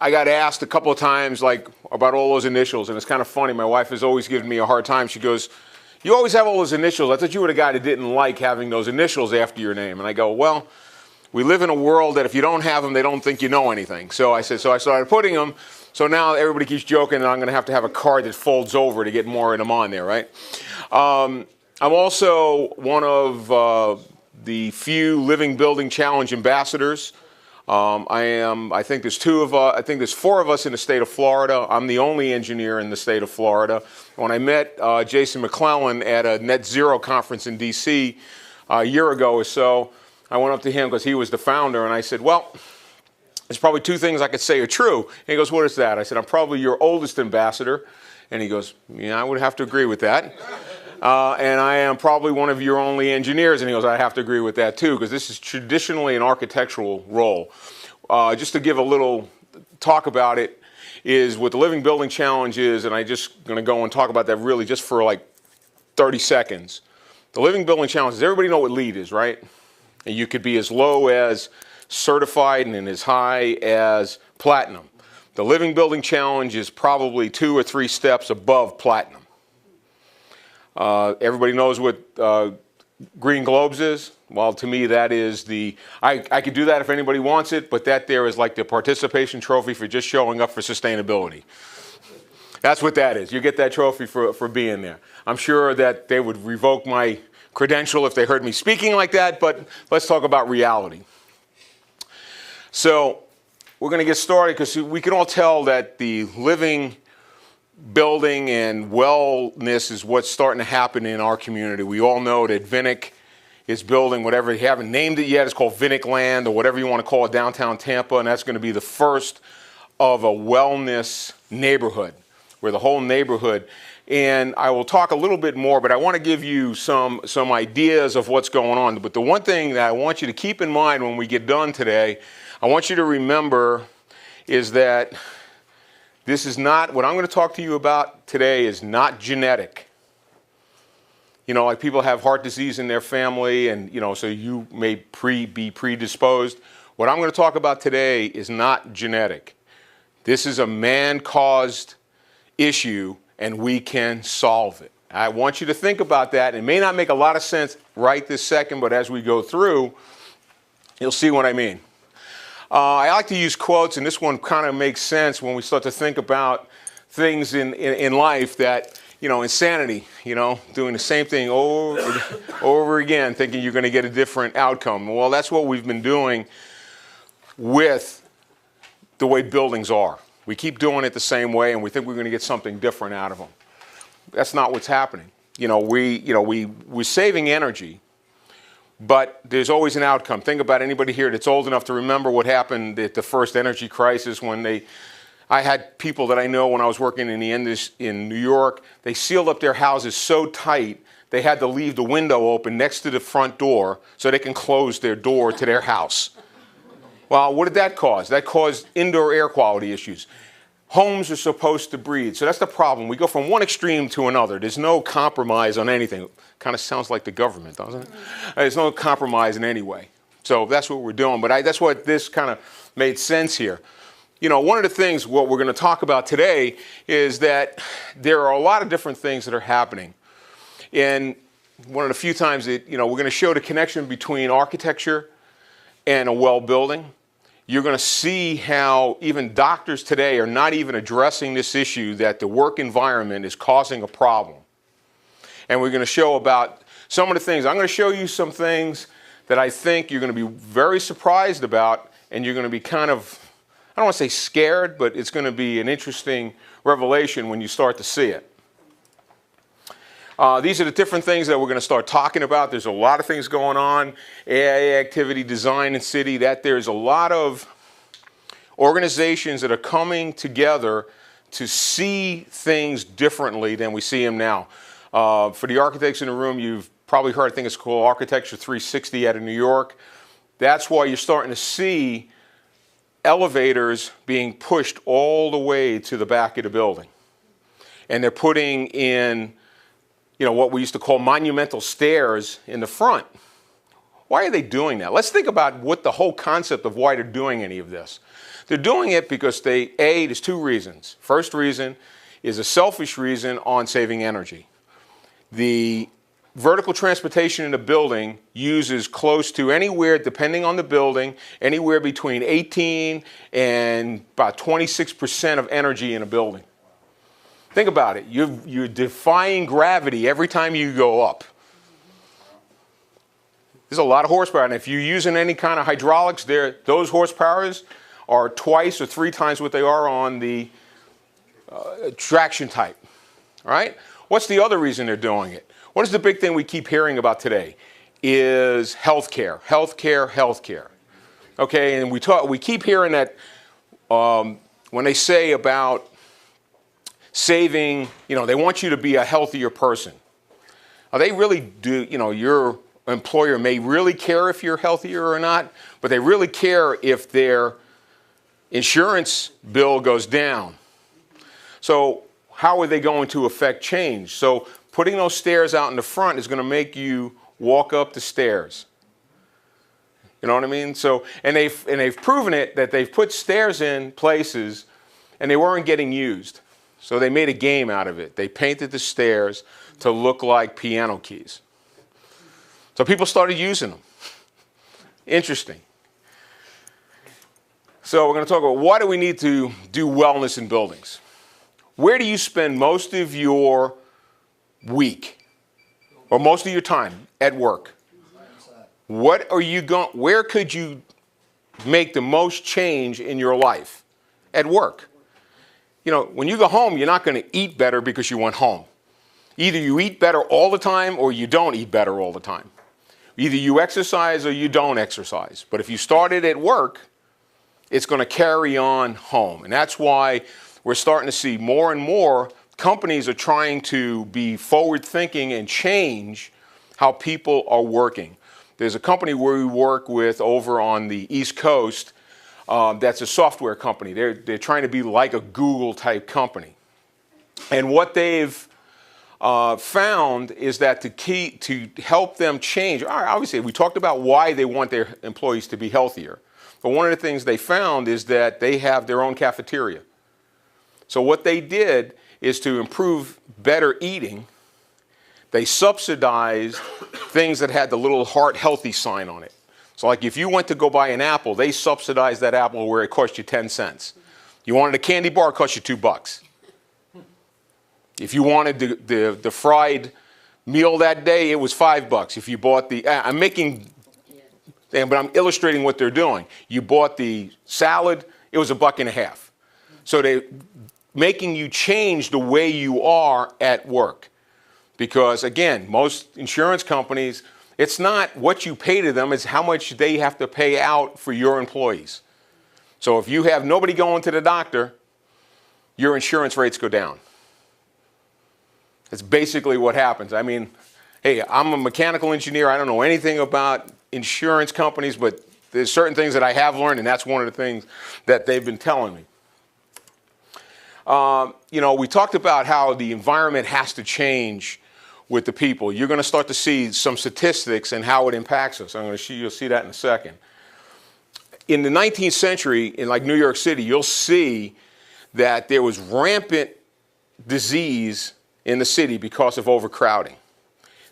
I got asked a couple of times like about all those initials, and it's kind of funny. My wife has always given me a hard time. She goes, "You always have all those initials. I thought you were the guy that didn't like having those initials after your name." And I go, "Well, we live in a world that if you don't have them, they don't think you know anything." So I started putting them. So now everybody keeps joking that I'm going to have a card that folds over to get more of them on there, right? I'm also one of the few Living Building Challenge ambassadors. I think there's four of us in the state of Florida. I'm the only engineer in the state of Florida. When I met Jason McClellan at a net zero conference in DC a year ago or so, I went up to him because he was the founder, and I said, "Well, there's probably two things I could say are true." And he goes, "What is that?" I said, "I'm probably your oldest ambassador." And he goes, "Yeah, I would have to agree with that. And I am probably one of your only engineers." And he goes, "I have to agree with that too, because this is traditionally an architectural role." Just to give a little talk about it, is what the Living Building Challenge is, and I'm just going to go and talk about that really just for like 30 seconds. The Living Building Challenge, does everybody know what LEED is, right? And you could be as low as certified and as high as platinum. The Living Building Challenge is probably 2 or 3 steps above platinum. Everybody knows what Green Globes is? Well, to me, that is I could do that if anybody wants it, but that there is like the participation trophy for just showing up for sustainability. That's what that is. You get that trophy for being there. I'm sure that they would revoke my credential if they heard me speaking like that, but let's talk about reality. So we're going to get started because we can all tell that the living, building, and wellness is what's starting to happen in our community. We all know that Vinnick is building whatever, they haven't named it yet, it's called Vinnick Land or whatever you want to call it, downtown Tampa, and that's going to be the first of a wellness neighborhood, where the whole neighborhood, and I will talk a little bit more, but I want to give you some ideas of what's going on. But the one thing that I want you to keep in mind when we get done today, I want you to remember is that this is not, what I'm going to talk to you about today is not genetic. You know, like people have heart disease in their family and, you know, so you may be predisposed. What I'm going to talk about today is not genetic. This is a man-caused issue and we can solve it. I want you to think about that. It may not make a lot of sense right this second, but as we go through, you'll see what I mean. I like to use quotes, and this one kind of makes sense when we start to think about things in life that, you know, insanity, you know, doing the same thing over again, thinking you're going to get a different outcome. Well, that's what we've been doing with the way buildings are. We keep doing it the same way, and we think we're going to get something different out of them. That's not what's happening. We're saving energy, but there's always an outcome. Think about anybody here that's old enough to remember what happened at the first energy crisis when I had people that I know when I was working in New York, they sealed up their houses so tight they had to leave the window open next to the front door so they can close their door to their house. Well, what did that cause? That caused indoor air quality issues. Homes are supposed to breathe, so that's the problem. We go from one extreme to another. There's no compromise on anything. Kind of sounds like the government, doesn't it? There's no compromise in any way. So that's what we're doing, but that's what this kind of made sense here. You know, one of the things what we're going to talk about today is that there are a lot of different things that are happening. And one of the few times that, you know, we're going to show the connection between architecture and a well building. You're going to see how even doctors today are not even addressing this issue that the work environment is causing a problem. And we're going to show about some of the things. I'm going to show you some things that I think you're going to be very surprised about, and you're going to be kind of, I don't want to say scared, but it's going to be an interesting revelation when you start to see it. These are the different things that we're going to start talking about. There's a lot of things going on. AI activity, design, and city, that there's a lot of organizations that are coming together to see things differently than we see them now. For the architects in the room, you've probably heard, I think it's called Architecture 360 out of New York. That's why you're starting to see elevators being pushed all the way to the back of the building. And they're putting in, you know, what we used to call monumental stairs in the front. Why are they doing that? Let's think about what the whole concept of why they're doing any of this. They're doing it because there's two reasons. First reason is a selfish reason on saving energy. The vertical transportation in a building uses close to anywhere, depending on the building, anywhere between 18 and about 26% of energy in a building. Think about it. You're defying gravity every time you go up. There's a lot of horsepower, and if you're using any kind of hydraulics, those horsepowers are twice or three times what they are on the traction type. All right? What's the other reason they're doing it? What is the big thing we keep hearing about today? Is healthcare, healthcare, healthcare. Okay, and we keep hearing that when they say about saving, they want you to be a healthier person. They really do, your employer may really care if you're healthier or not, but they really care if their insurance bill goes down. So how are they going to affect change? So putting those stairs out in the front is going to make you walk up the stairs. You know what I mean? So, and they've proven it that they've put stairs in places and they weren't getting used. So they made a game out of it. They painted the stairs to look like piano keys. So people started using them. Interesting. So we're going to talk about why do we need to do wellness in buildings. Where do you spend most of your week or most of your time at work? Where could you make the most change in your life? At work. When you go home, you're not going to eat better because you went home. Either you eat better all the time or you don't eat better all the time. Either you exercise or you don't exercise. But if you started at work, it's going to carry on home. And that's why we're starting to see more and more companies are trying to be forward-thinking and change how people are working. There's a company where we work with over on the East Coast that's a software company. They're trying to be like a Google-type company. And what they've found is that to help them change, obviously we talked about why they want their employees to be healthier. But one of the things they found is that they have their own cafeteria. So what they did is to improve better eating, they subsidized things that had the little heart healthy sign on it. So like if you went to go buy an apple, they subsidized that apple where it cost you 10 cents. You wanted a candy bar, it cost you $2. If you wanted the fried meal that day, it was $5. If you bought but I'm illustrating what they're doing. You bought the salad, it was $1.50. So they're making you change the way you are at work. Because again, most insurance companies, it's not what you pay to them, it's how much they have to pay out for your employees. So if you have nobody going to the doctor, your insurance rates go down. That's basically what happens. I mean, hey, I'm a mechanical engineer. I don't know anything about insurance companies, but there's certain things that I have learned, and that's one of the things that they've been telling me. We talked about how the environment has to change with the people. You're going to start to see some statistics and how it impacts us. You'll see that in a second. In the 19th century, in like New York City, you'll see that there was rampant disease in the city because of overcrowding.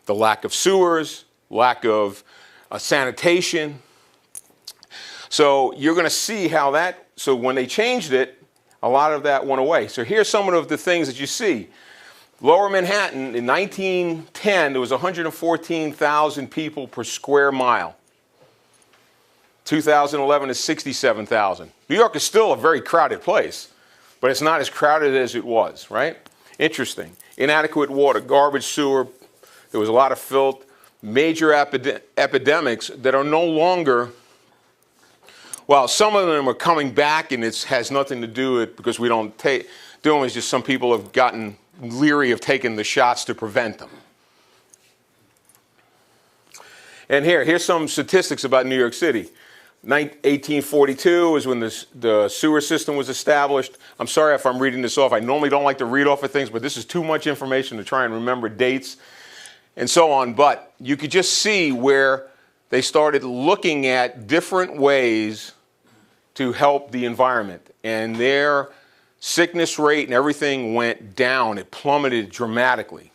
The lack of sewers, lack of sanitation. So you're going to see how so when they changed it, a lot of that went away. So here's some of the things that you see. Lower Manhattan, in 1910, there was 114,000 people per square mile. 2011 is 67,000. New York is still a very crowded place, but it's not as crowded as it was, right? Interesting. Inadequate water, garbage, sewer. There was a lot of filth. Major epidemics that are no longer, well, some of them are coming back, and it has nothing to do with it because we don't do them. It's just some people have gotten leery of taking the shots to prevent them. And here's some statistics about New York City. 1842 is when the sewer system was established. I'm sorry if I'm reading this off. I normally don't like to read off of things, but this is too much information to try and remember dates and so on. But you could just see where they started looking at different ways to help the environment. And their sickness rate and everything went down. It plummeted dramatically.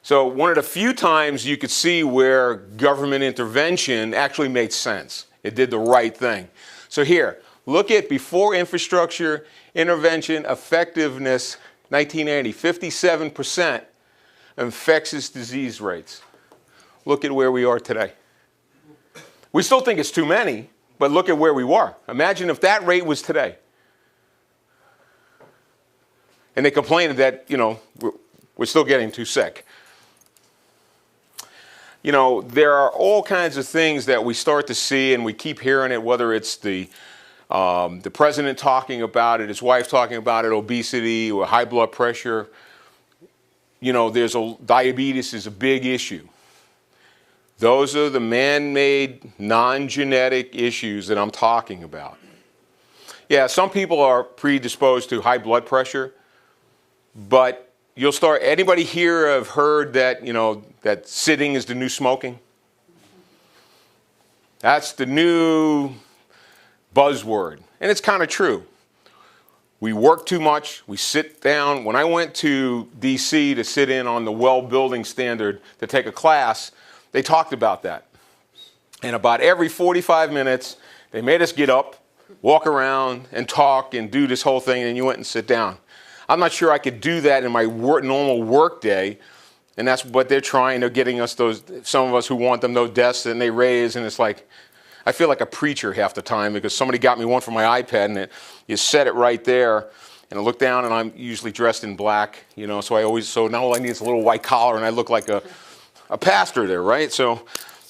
So one of the few times you could see where government intervention actually made sense. It did the right thing. So here, look at before infrastructure intervention effectiveness, 1980, 57% infectious disease rates. Look at where we are today. We still think it's too many, but look at where we were. Imagine if that rate was today. And they complained that, we're still getting too sick. There are all kinds of things that we start to see, and we keep hearing it, whether it's the president talking about it, his wife talking about it, obesity or high blood pressure. Diabetes is a big issue. Those are the man-made, non-genetic issues that I'm talking about. Yeah, some people are predisposed to high blood pressure, but anybody here have heard that, that sitting is the new smoking? That's the new buzzword. And it's kind of true. We work too much. We sit down. When I went to DC to sit in on the well building standard to take a class, they talked about that. And about every 45 minutes, they made us get up, walk around, and talk and do this whole thing, and you went and sit down. I'm not sure I could do that in my normal work day, and that's what they're trying. They're getting us some of us who want them those desks, and they raise, and it's like, I feel like a preacher half the time because somebody got me one for my iPad, and you set it right there, and I look down, and I'm usually dressed in black, so now all I need is a little white collar, and I look like a pastor there, right? So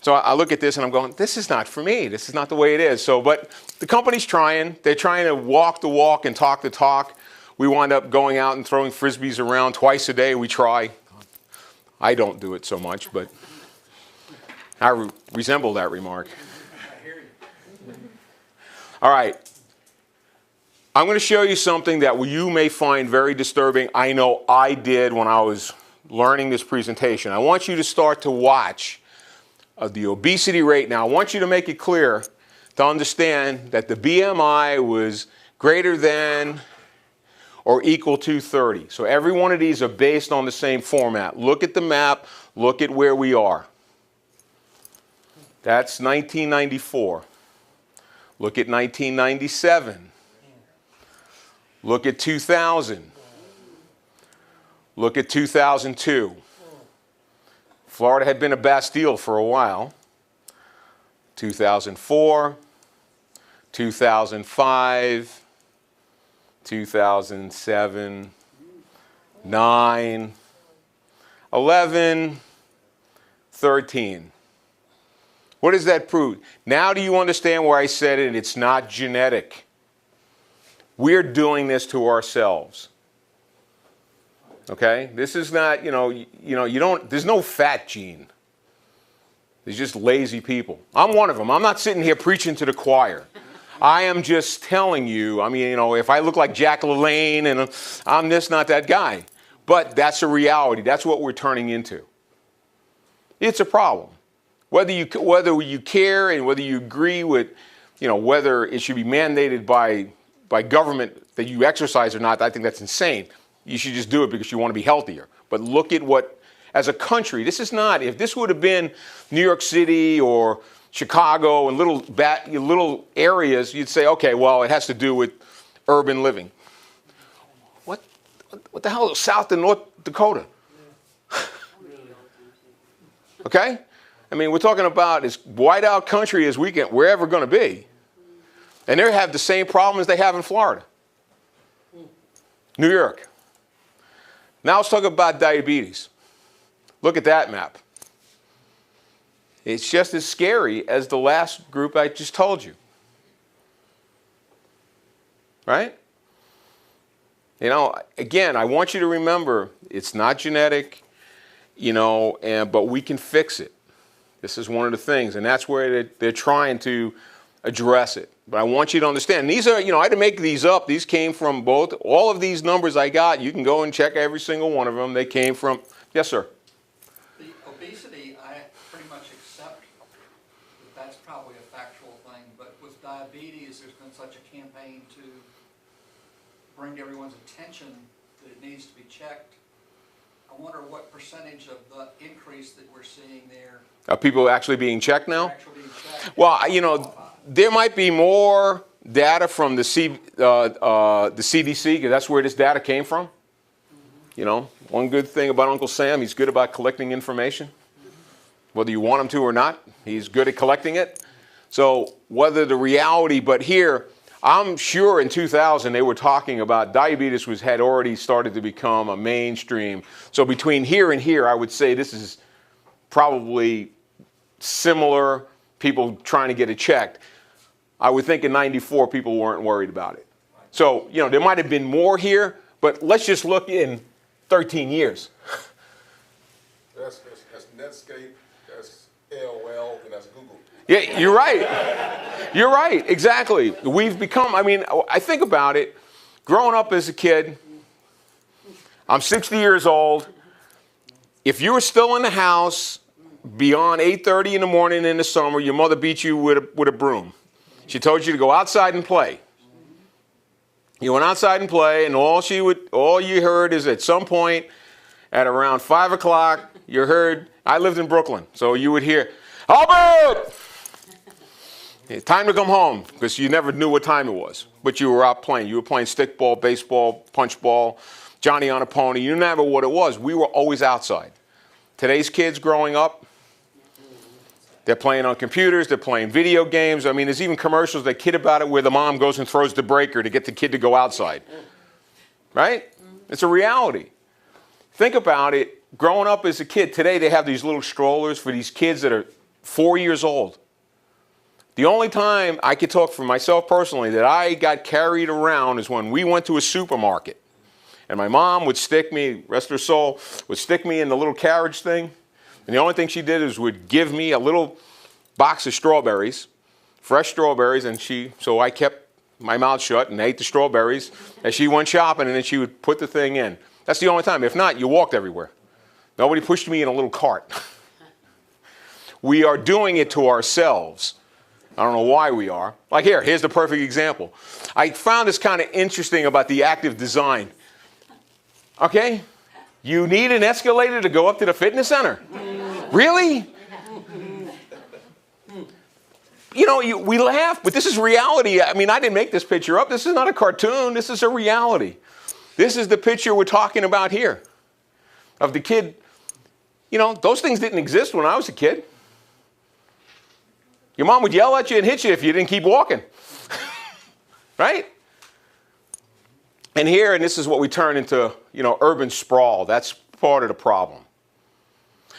I look at this, and I'm going, this is not for me. This is not the way it is. But the company's trying. They're trying to walk the walk and talk the talk. We wind up going out and throwing Frisbees around twice a day. We try. I don't do it so much, but I resemble that remark. All right. I'm going to show you something that you may find very disturbing. I know I did when I was learning this presentation. I want you to start to watch the obesity rate. Now, I want you to make it clear to understand that the BMI was greater than or equal to 30. So every one of these are based on the same format. Look at the map. Look at where we are. That's 1994. Look at 1997. Look at 2000. Look at 2002. Florida had been a Bastille for a while. 2004, 2005, 2007, 9, 11, 13. What does that prove? Now do you understand where I said it? It's not genetic. We're doing this to ourselves. Okay? This is not, there's no fat gene. There's just lazy people. I'm one of them. I'm not sitting here preaching to the choir. I am just telling you, if I look like Jack LaLanne and I'm this, not that guy. But that's a reality. That's what we're turning into. It's a problem. Whether you care and whether you agree with, whether it should be mandated by government that you exercise or not, I think that's insane. You should just do it because you want to be healthier. But look at what, as a country, this is not, if this would have been New York City or Chicago and little areas, you'd say, okay, well, it has to do with urban living. What the hell is South and North Dakota? Okay? We're talking about as wide out country as we're ever going to be. And they have the same problems they have in Florida. New York. Now let's talk about diabetes. Look at that map. It's just as scary as the last group I just told you. Right? Again, I want you to remember, it's not genetic, but we can fix it. This is one of the things, and that's where they're trying to address it. But I want you to understand, these are, I didn't make these up. These came from all of these numbers I got. You can go and check every single one of them. They came from, yes, sir. The obesity, I pretty much accept that that's probably a factual thing, but with diabetes, diabetes, there's been such a campaign to bring to everyone's attention that it needs to be checked. I wonder what percentage of the increase that we're seeing there Are people actually being checked now? are actually being checked. Well, you know, there might be more data from the CDC, because that's where this data came from. You know, one good thing about Uncle Sam, he's good about collecting information. Whether you want him to or not, he's good at collecting it. So whether the reality, but here, I'm sure in 2000 they were talking about diabetes had already started to become a mainstream. So between here and here, I would say this is probably similar, people trying to get it checked. I would think in 94 people weren't worried about it. So, you know, there might have been more here, but let's just look in 13 years. That's Netscape, that's AOL, and that's Google. Yeah, you're right. You're right, exactly. We've become, I mean, I think about it, growing up as a kid, I'm 60 years old. If you were still in the house beyond 8:30 in the morning in the summer, your mother beat you with a broom. She told you to go outside and play. You went outside and play, and all you heard is at some point at around 5 o'clock, you heard, I lived in Brooklyn, so you would hear, Albert! It's time to come home, because you never knew what time it was. But you were out playing. You were playing stickball, baseball, punch ball, Johnny on a pony. You never knew what it was. We were always outside. Today's kids growing up, they're playing on computers, they're playing video games. I mean, there's even commercials that kid about it where the mom goes and throws the breaker to get the kid to go outside. Right? It's a reality. Think about it. Growing up as a kid, today they have these little strollers for these kids that are 4 years old. The only time I could talk for myself personally that I got carried around is when we went to a supermarket. And my mom would stick me, rest her soul, would stick me in the little carriage thing. And the only thing she did is would give me a little box of strawberries, fresh strawberries, and so I kept my mouth shut and ate the strawberries as she went shopping, and then she would put the thing in. That's the only time. If not, you walked everywhere. Nobody pushed me in a little cart. We are doing it to ourselves. I don't know why we are. Like here's the perfect example. I found this kind of interesting about the active design. Okay? You need an escalator to go up to the fitness center? Really? You know, we laugh, but this is reality. I mean, I didn't make this picture up. This is not a cartoon. This is a reality. This is the picture we're talking about here of the kid. You know, those things didn't exist when I was a kid. Your mom would yell at you and hit you if you didn't keep walking. Right? And here, and this is what we turn into, you know, urban sprawl. That's part of the problem.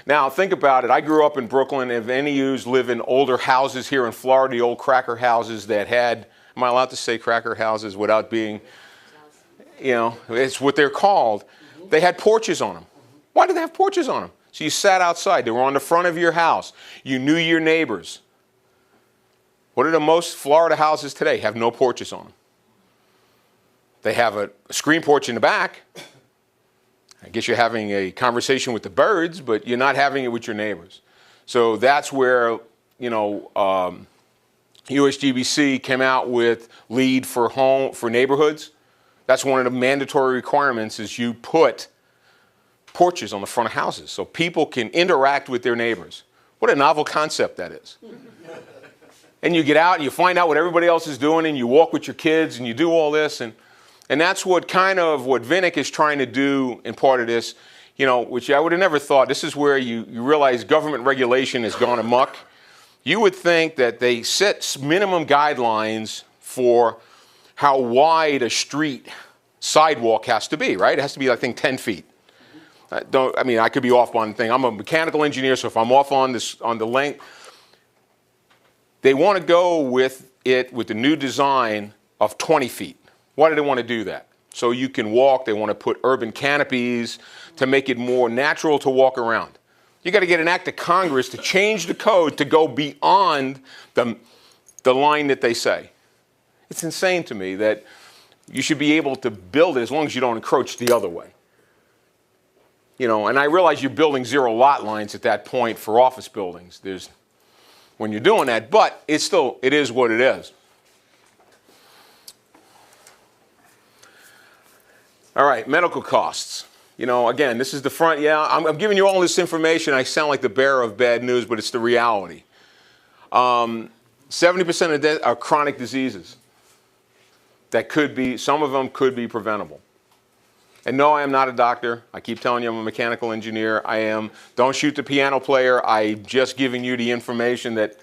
Now, think about it. I grew up in Brooklyn. If any of you live in older houses here in Florida, the old cracker houses that had, am I allowed to say cracker houses without being, you know, it's what they're called. They had porches on them. Why did they have porches on them? So you sat outside. They were on the front of your house. You knew your neighbors. What do the most Florida houses today have? No porches on them. They have a screen porch in the back. I guess you're having a conversation with the birds, but you're not having it with your neighbors. So that's where, you know, USGBC came out with LEED for neighborhoods. That's one of the mandatory requirements is you put porches on the front of houses so people can interact with their neighbors. What a novel concept that is. And you get out and you find out what everybody else is doing and you walk with your kids and you do all this. And that's what kind of what Vinnick is trying to do in part of this, you know, which I would have never thought. This is where you realize government regulation has gone amok. You would think that they set minimum guidelines for how wide a street sidewalk has to be, right? It has to be, I think, 10 feet. I mean, I could be off on the thing. I'm a mechanical engineer, so if I'm off on the length, they want to go with the new design of 20 feet. Why do they want to do that? So you can walk. They want to put urban canopies to make it more natural to walk around. You got to get an act of Congress to change the code to go beyond the line that they say. It's insane to me that you should be able to build it as long as you don't encroach the other way. You know, and I realize you're building zero lot lines at that point for office buildings. When you're doing that, but it is what it is. All right, medical costs. You know, again, this is the front. Yeah, I'm giving you all this information. I sound like the bearer of bad news, but it's the reality. 70% of death are chronic diseases that could be, some of them could be preventable. And no, I am not a doctor. I keep telling you I'm a mechanical engineer. I am. Don't shoot the piano player. I'm just giving you the information that,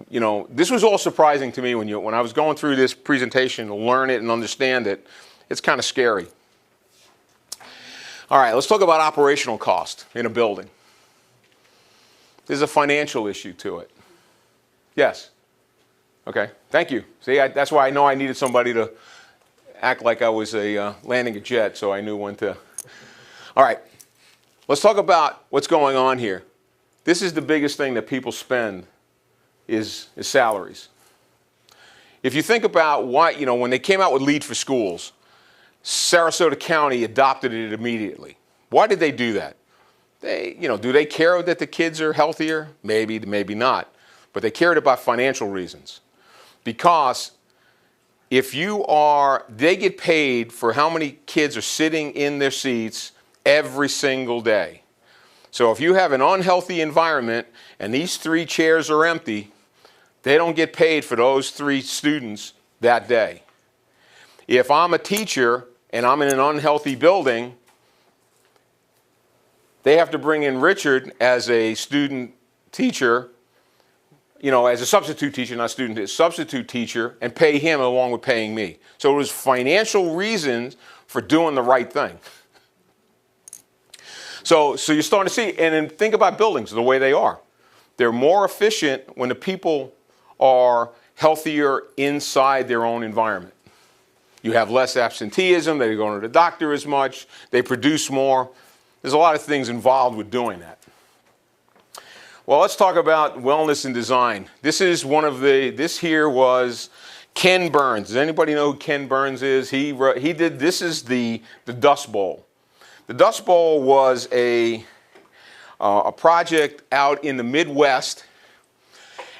you know, this was all surprising to me when I was going through this presentation to learn it and understand it. It's kind of scary. All right, let's talk about operational cost in a building. There's a financial issue to it. Yes? Okay, thank you. See, that's why I know I needed somebody to act like I was landing a jet, so I knew when to. All right, let's talk about what's going on here. This is the biggest thing that people spend is salaries. If you think about why, you know, when they came out with Lead for Schools, Sarasota County adopted it immediately. Why did they do that? They, you know, do they care that the kids are healthier? Maybe, maybe not. But they cared about financial reasons. Because if you are, they get paid for how many kids are sitting in their seats every single day. So if you have an unhealthy environment and these 3 chairs are empty, they don't get paid for those 3 students that day. If I'm a teacher and I'm in an unhealthy building, they have to bring in Richard as a student teacher, you know, as a substitute teacher, not student, a substitute teacher, and pay him along with paying me. So it was financial reasons for doing the right thing. So you're starting to see, and then think about buildings the way they are. They're more efficient when the people are healthier inside their own environment. You have less absenteeism, they don't go to the doctor as much, they produce more. There's a lot of things involved with doing that. Well, let's talk about wellness and design. This is one of the, this here was Ken Burns. Does anybody know who Ken Burns is? He did, this is the Dust Bowl. The Dust Bowl was a project out in the Midwest,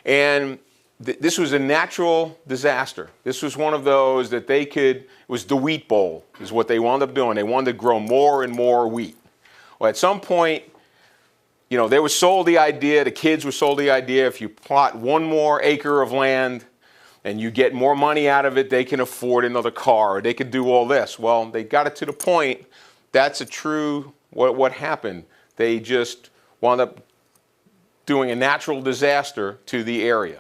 and this was a natural disaster. This was one of those that they could, it was the wheat bowl is what they wound up doing. They wanted to grow more and more wheat. Well, at some point, you know, they were sold the idea, the kids were sold the idea, if you plot 1 more acre of land and you get more money out of it, they can afford another car, or they could do all this. Well, they got it to the point, that's a true, what happened. They just wound up doing a natural disaster to the area.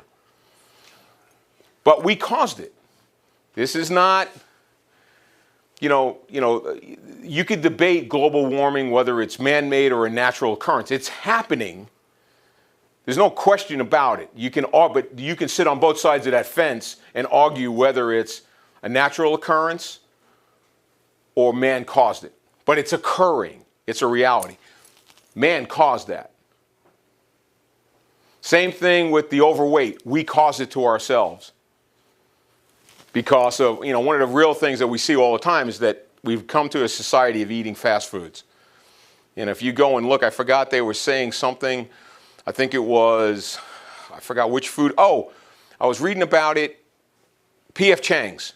But we caused it. This is not, you could debate global warming, whether it's man-made or a natural occurrence. It's happening. There's no question about it. But you can sit on both sides of that fence and argue whether it's a natural occurrence or man caused it. But it's occurring. It's a reality. Man caused that. Same thing with the overweight. We caused it to ourselves. Because of, one of the real things that we see all the time is that we've come to a society of eating fast foods. And if you go and look, I forgot they were saying something, I think it was, I forgot which food. Oh, I was reading about it, P.F. Chang's.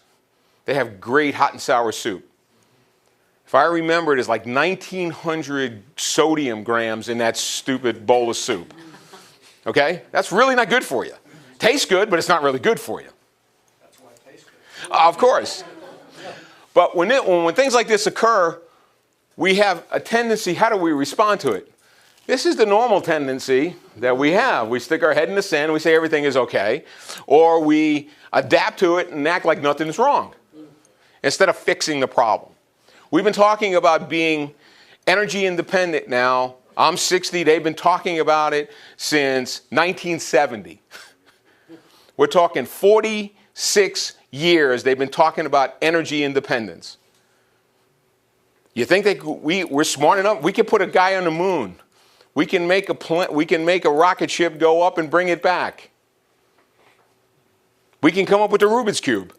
They have great hot and sour soup. If I remember, it is like 1,900 sodium grams in that stupid bowl of soup. Okay? That's really not good for you. Tastes good, but it's not really good for you. Of course. But when things like this occur, we have a tendency, how do we respond to it? This is the normal tendency that we have. We stick our head in the sand and we say everything is okay. Or we adapt to it and act like nothing's wrong instead of fixing the problem. We've been talking about being energy independent now. I'm 60. They've been talking about it since 1970. We're talking 46 years they've been talking about energy independence. You think we're smart enough? We can put a guy on the moon. We can make a rocket ship go up and bring it back. We can come up with the Rubik's Cube.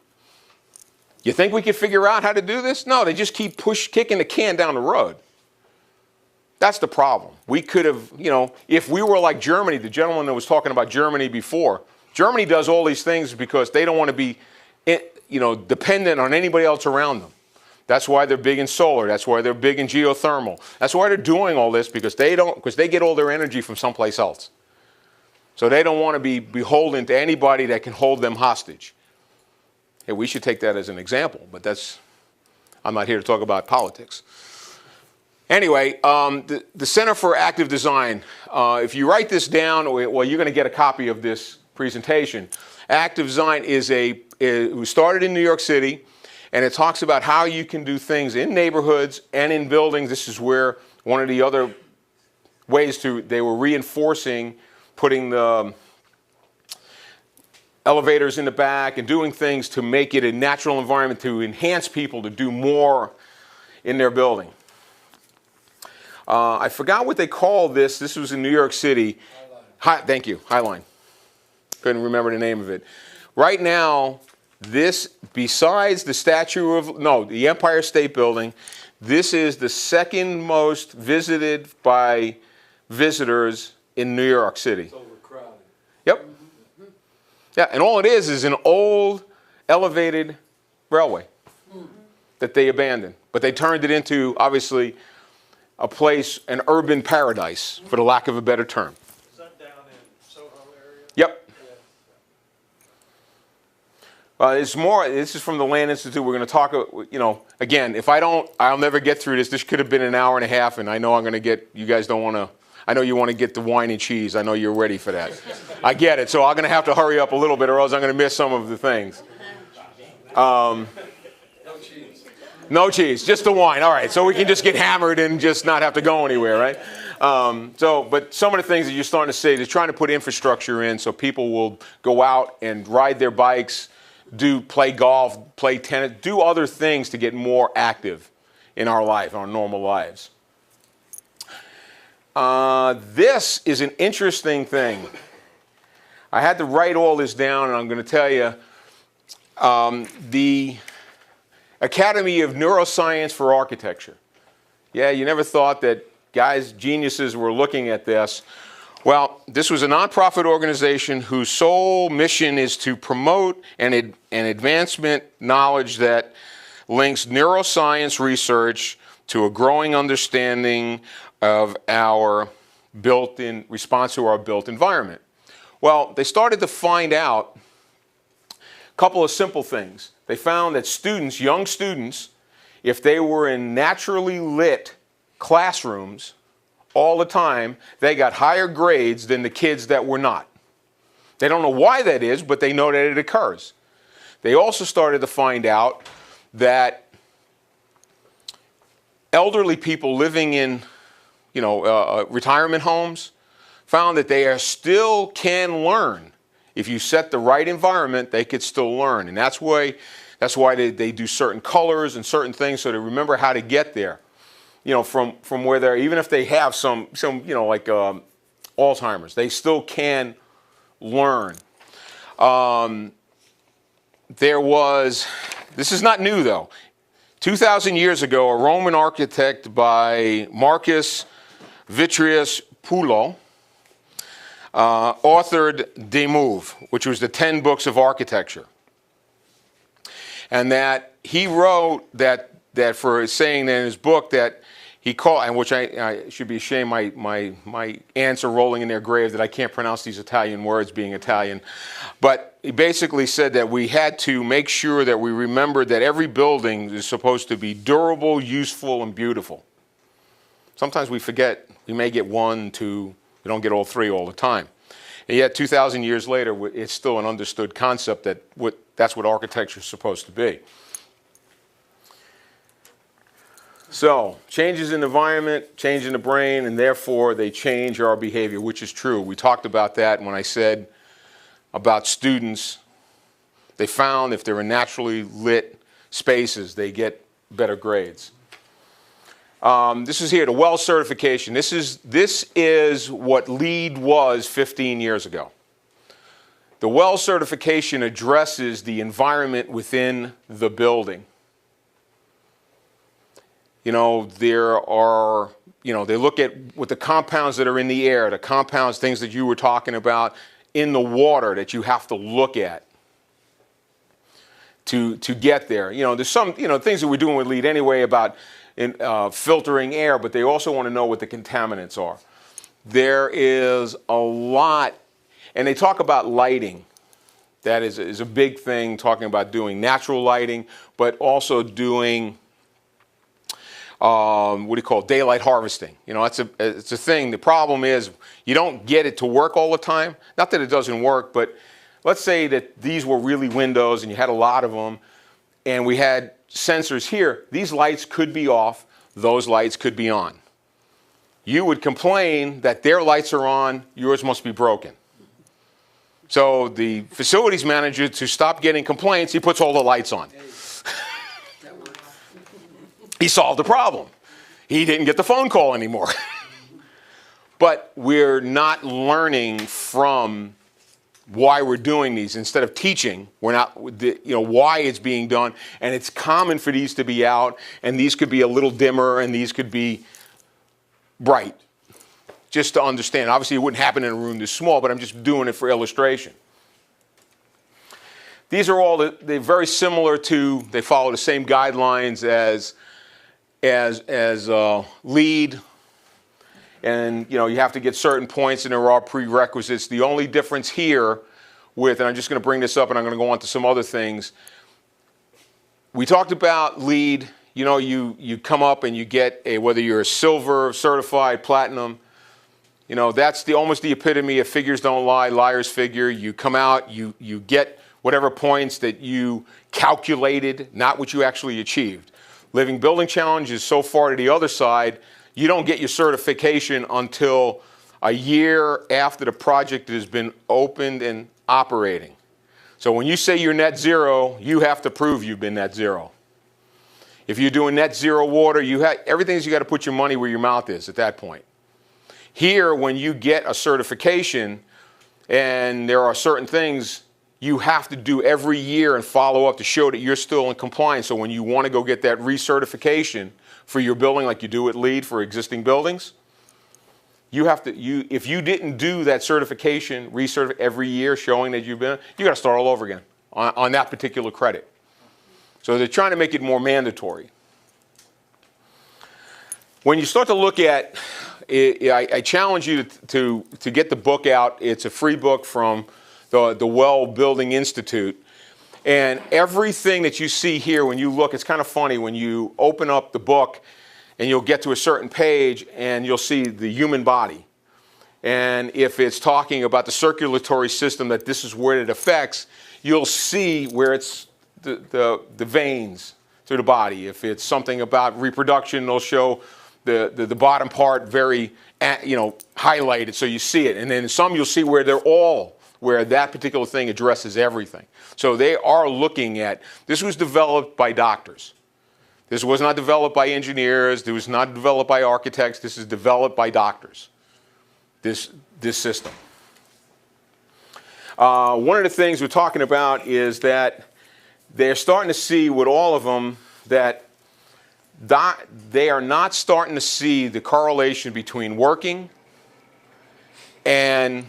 You think we could figure out how to do this? No, they just keep kicking the can down the road. That's the problem. We could have, if we were like Germany, the gentleman that was talking about Germany before, Germany does all these things because they don't want to be dependent on anybody else around them. That's why they're big in solar. That's why they're big in geothermal. That's why they're doing all this, because they get all their energy from someplace else. So they don't want to be beholden to anybody that can hold them hostage. Hey, we should take that as an example, but I'm not here to talk about politics. Anyway, the Center for Active Design, if you write this down, well, you're going to get a copy of this presentation. Active Design it was started in New York City, and it talks about how you can do things in neighborhoods and in buildings. This is where one of the other ways they were reinforcing putting the elevators in the back and doing things to make it a natural environment to enhance people to do more in their building. I forgot what they called this. This was in New York City. Thank you, Highline. Couldn't remember the name of it. Right now, besides the Empire State Building, this is the second most visited by visitors in New York City. It's overcrowded. Yep. Yeah, and all it is an old elevated railway that they abandoned. But they turned it into, obviously, an urban paradise, for the lack of a better term. Is that down in Soho area? Yep. This is from the Land Institute. We're going to talk, again, I'll never get through this. This could have been an hour and a half, and I know you guys don't want to, I know you want to get the wine and cheese. I know you're ready for that. I get it. So I'm going to have to hurry up a little bit, or else I'm going to miss some of the things. No cheese, just the wine. All right, so we can just get hammered and just not have to go anywhere, right? But some of the things that you're starting to see, they're trying to put infrastructure in so people will go out and ride their bikes, play golf, play tennis, do other things to get more active in our life, our normal lives. This is an interesting thing. I had to write all this down, and I'm going to tell you, the Academy of Neuroscience for Architecture. Yeah, you never thought that geniuses were looking at this. Well, this was a nonprofit organization whose sole mission is to promote an advancement knowledge that links neuroscience research to a growing understanding of our response to our built environment. Well, they started to find out a couple of simple things. They found that young students, if they were in naturally lit classrooms all the time, they got higher grades than the kids that were not. They don't know why that is, but they know that it occurs. They also started to find out that elderly people living in retirement homes found that they still can learn. If you set the right environment, they could still learn. And that's why they do certain colors and certain things so they remember how to get there. From where they're, even if they have some Alzheimer's, they still can learn. This is not new though. 2,000 years ago, a Roman architect by Marcus Vitruvius Pulo authored De Move, which was the 10 books of architecture. And that he wrote that for saying in his book that he called, and which I should be ashamed, my aunts are rolling in their grave that I can't pronounce these Italian words being Italian. But he basically said that we had to make sure that we remembered that every building is supposed to be durable, useful, and beautiful. Sometimes we forget, we may get 1, 2, we don't get all 3 all the time. And yet 2,000 years later, it's still an understood concept that that's what architecture is supposed to be. So, changes in the environment, change in the brain, and therefore they change our behavior, which is true. We talked about that when I said about students. They found if they're in naturally lit spaces, they get better grades. This is here, the WELL certification. This is what LEED was 15 years ago. The WELL certification addresses the environment within the building. They look at what the compounds that are in the air, the compounds, things that you were talking about, in the water that you have to look at. to get there. You know, there's some, you know, things that we're doing with LEED anyway about filtering air, but they also want to know what the contaminants are. There is a lot, and they talk about lighting. That is a big thing, talking about doing natural lighting, but also doing what do you call it? Daylight harvesting. You know, it's a thing. The problem is you don't get it to work all the time. Not that it doesn't work, but let's say that these were really windows and you had a lot of them, and we had sensors here. These lights could be off. Those lights could be on. You would complain that their lights are on. Yours must be broken. So the facilities manager, to stop getting complaints, he puts all the lights on. He solved the problem. He didn't get the phone call anymore. But we're not learning from why we're doing these. Instead of teaching, we're not, you know, why it's being done. And it's common for these to be out, and these could be a little dimmer, and these could be bright. Just to understand. Obviously, it wouldn't happen in a room this small, but I'm just doing it for illustration. These are all, they're very similar to, they follow the same guidelines as LEED. And, you know, you have to get certain points, and there are prerequisites. The only difference here with, and I'm just going to bring this up, and I'm going to go on to some other things. We talked about LEED. You know, you come up and you get a, whether you're a silver, certified, platinum, you know, that's almost the epitome of figures don't lie, liars figure. You come out, you get whatever points that you calculated, not what you actually achieved. Living Building Challenge is so far to the other side, you don't get your certification until a year after the project has been opened and operating. So when you say you're net zero, you have to prove you've been net zero. If you're doing net zero water, everything's you got to put your money where your mouth is at that point. Here, when you get a certification, and there are certain things you have to do every year and follow up to show that you're still in compliance. So when you want to go get that recertification for your building, like you do at LEED for existing buildings, you have to, if you didn't do that certification, every year showing that you've been, you got to start all over again on that particular credit. So they're trying to make it more mandatory. When you start to look at, I challenge you to get the book out. It's a free book from the Well Building Institute. And everything that you see here, when you look, it's kind of funny when you open up the book and you'll get to a certain page and you'll see the human body. And if it's talking about the circulatory system, that this is where it affects, you'll see where it's the veins through the body. If it's something about reproduction, they'll show the bottom part very, you know, highlighted so you see it. And then some you'll see where they're all, where that particular thing addresses everything. So they are looking at, this was developed by doctors. This was not developed by engineers. This was not developed by architects. This is developed by doctors, this system. One of the things we're talking about is that they're starting to see with all of them that they are not starting to see the correlation between working and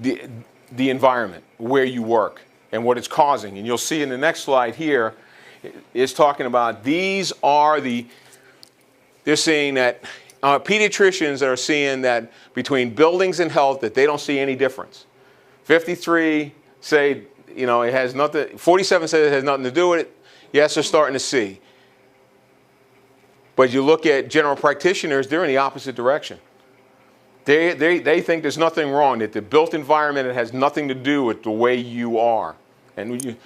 the environment where you work and what it's causing. And you'll see in the next slide here is talking about these are they're saying that pediatricians are seeing that between buildings and health that they don't see any difference. 53 say, you know, it has nothing, 47 say it has nothing to do with it. Yes, they're starting to see. But you look at general practitioners, they're in the opposite direction. They think there's nothing wrong, that the built environment, it has nothing to do with the way you are. And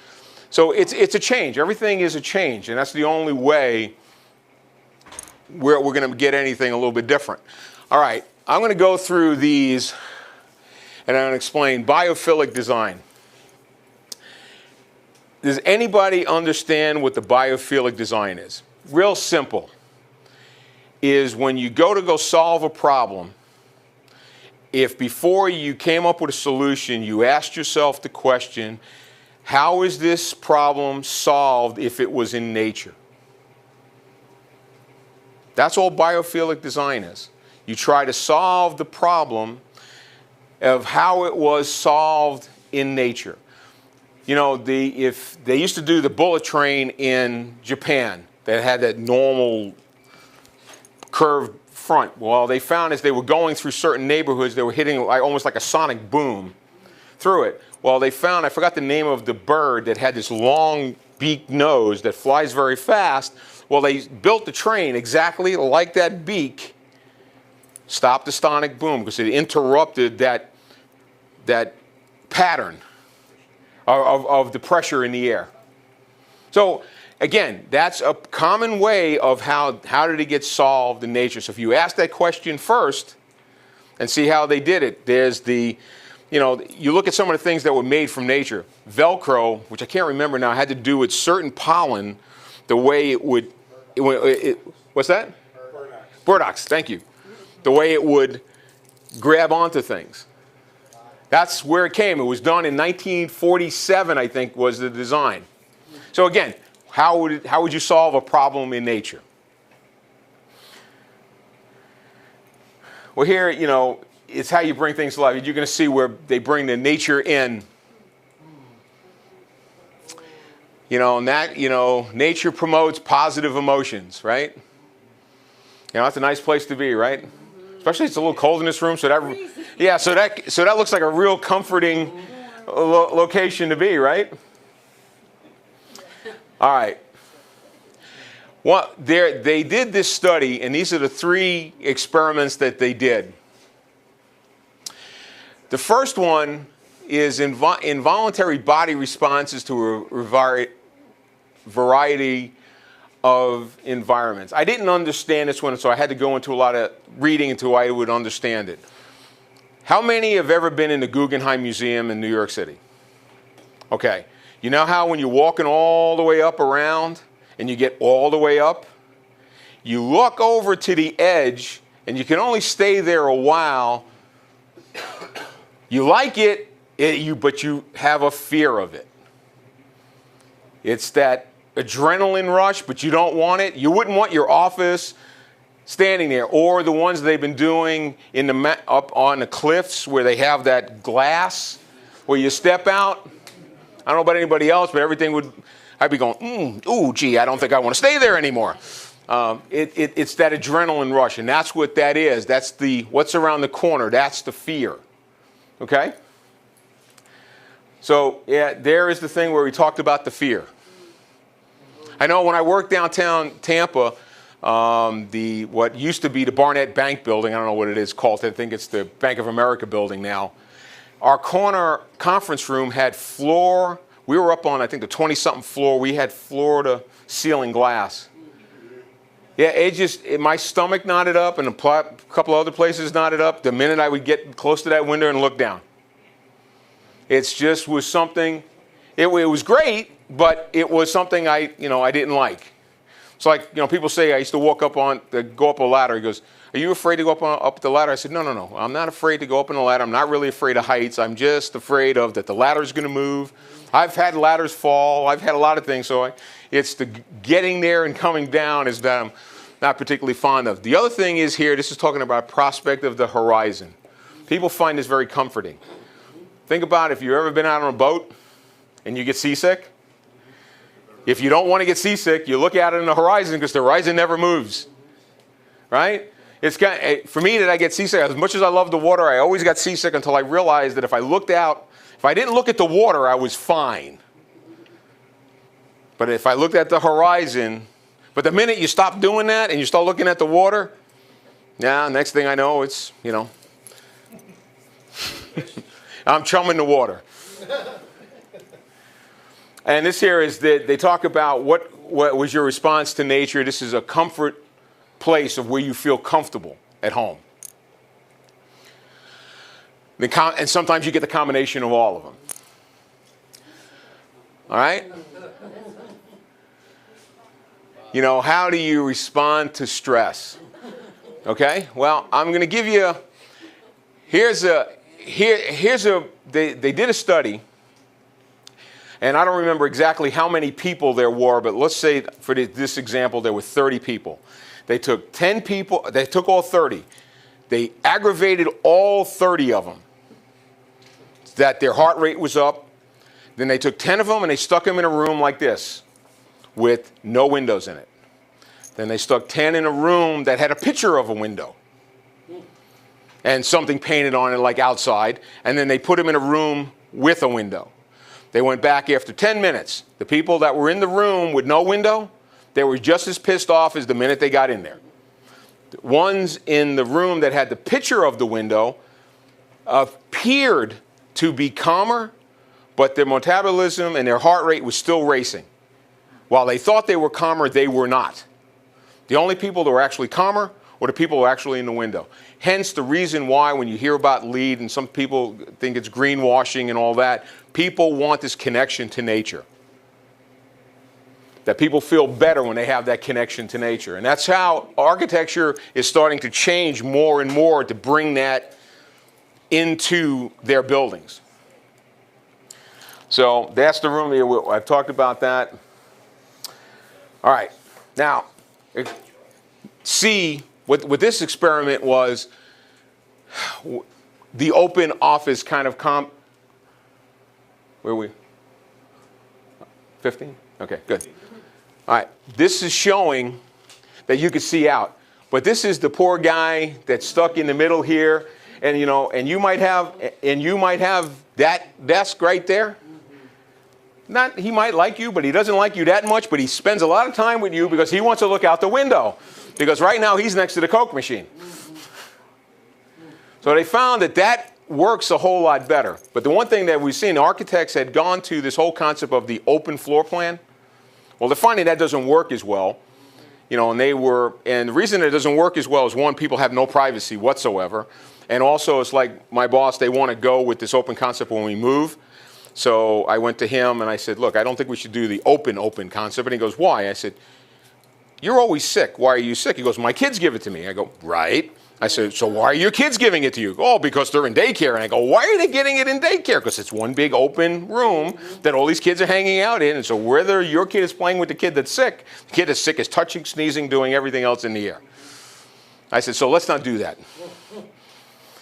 so it's a change. Everything is a change, and that's the only way we're going to get anything a little bit different. All right, I'm going to go through these, and I'm going to explain biophilic design. Does anybody understand what the biophilic design is? Real simple. Is when you go solve a problem, if before you came up with a solution, you asked yourself the question, how is this problem solved if it was in nature? That's all biophilic design is. You try to solve the problem of how it was solved in nature. you know, if they used to do the bullet train in Japan that had that normal curved front. Well, they found as they were going through certain neighborhoods, they were hitting almost like a sonic boom through it. Well, they found, I forgot the name of the bird that had this long beak nose that flies very fast. Well, they built the train exactly like that beak, stopped the sonic boom because it interrupted that pattern of the pressure in the air. So again, that's a common way of how did it get solved in nature. So if you ask that question first and see how they did it, there's the, you know, you look at some of the things that were made from nature. Velcro, which I can't remember now, had to do with certain pollen, the way it would, what's that? Burdox, thank you. The way it would grab onto things. That's where it came. It was done in 1947, I think, was the design. So again, how would you solve a problem in nature? Well, here, you know, it's how you bring things to life. You're going to see where they bring the nature in. You know, and that, you know, nature promotes positive emotions, right? You know, that's a nice place to be, right? Especially it's a little cold in this room, so that, yeah, so that looks like a real comforting location to be, right? All right. Well, they did this study, and these are the 3 experiments that they did. The first one is involuntary body responses to a variety of environments. I didn't understand this one, so I had to go into a lot of reading until I would understand it. How many have ever been in the Guggenheim Museum in New York City? Okay. You know how when you're walking all the way up around and you get all the way up, you look over to the edge and you can only stay there a while. You like it, but you have a fear of it. It's that adrenaline rush, but you don't want it. You wouldn't want your office standing there, or the ones they've been doing in the up on the cliffs where they have that glass where you step out. I don't know about anybody else, but I'd be going, ooh, gee, I don't think I want to stay there anymore. It's that adrenaline rush, and that's what that is. That's what's around the corner. That's the fear. Okay? So, yeah, there is the thing where we talked about the fear. I know when I worked downtown Tampa, what used to be the Barnett Bank building, I don't know what it is called, I think it's the Bank of America building now. Our corner conference room had floor, we were up on, I think, the 20-something floor, we had floor-to-ceiling glass. Yeah, my stomach knotted up and a couple other places knotted up the minute I would get close to that window and look down. It just was something, it was great, but it was something I didn't like. It's like, people say I used to go up a ladder. He goes, "Are you afraid to go up the ladder?" I said, no. I'm not afraid to go up on the ladder. I'm not really afraid of heights. I'm just afraid of that the ladder's going to move. I've had ladders fall. I've had a lot of things. So it's the getting there and coming down is that I'm not particularly fond of. The other thing is here, this is talking about prospect of the horizon. People find this very comforting. Think about if you've ever been out on a boat and you get seasick. If you don't want to get seasick, you look at it in the horizon because the horizon never moves, right? For me, that I get seasick, as much as I love the water, I always got seasick until I realized that if I didn't look at the water, I was fine. But if I looked at the horizon, but the minute you stop doing that and you start looking at the water, next thing I know, it's, I'm chumming the water. And this here is that they talk about what was your response to nature. This is a comfort place of where you feel comfortable at home. And sometimes you get the combination of all of them. All right? How do you respond to stress? Okay? Well, I'm going to give you, they did a study. And I don't remember exactly how many people there were, but let's say for this example, there were 30 people. They took 10 people, they took all 30. They aggravated all 30 of them, that their heart rate was up. Then they took 10 of them and they stuck them in a room like this with no windows in it. Then they stuck 10 in a room that had a picture of a window and something painted on it like outside. And then they put them in a room with a window. They went back after 10 minutes. The people that were in the room with no window, they were just as pissed off as the minute they got in there. The ones in the room that had the picture of the window appeared to be calmer, but their metabolism and their heart rate was still racing. While they thought they were calmer, they were not. The only people that were actually calmer were the people who were actually in the window. Hence the reason why when you hear about LEED, and some people think it's greenwashing and all that, people want this connection to nature. That people feel better when they have that connection to nature. And that's how architecture is starting to change more and more to bring that into their buildings. So that's the room here. I've talked about that. All right. Now, see, what this experiment was, the open office kind of where are we? 15? Okay, good. All right. This is showing that you could see out. But this is the poor guy that's stuck in the middle here. And you know, and you might have that desk right there. Not, he might like you, but he doesn't like you that much, but he spends a lot of time with you because he wants to look out the window. Because right now he's next to the Coke machine. So they found that that works a whole lot better. But the one thing that we've seen, architects had gone to this whole concept of the open floor plan. Well, they're finding that doesn't work as well. You know, and the reason it doesn't work as well is, one, people have no privacy whatsoever. And also, it's like my boss, they want to go with this open concept when we move. So I went to him and I said, look, I don't think we should do the open concept. And he goes, why? I said, you're always sick. Why are you sick? He goes, my kids give it to me. I go, right. I said, so why are your kids giving it to you? Oh, because they're in daycare. And I go, why are they getting it in daycare? Because it's one big open room that all these kids are hanging out in. And so whether your kid is playing with the kid that's sick, the kid that's sick is touching, sneezing, doing everything else in the air. I said, so let's not do that.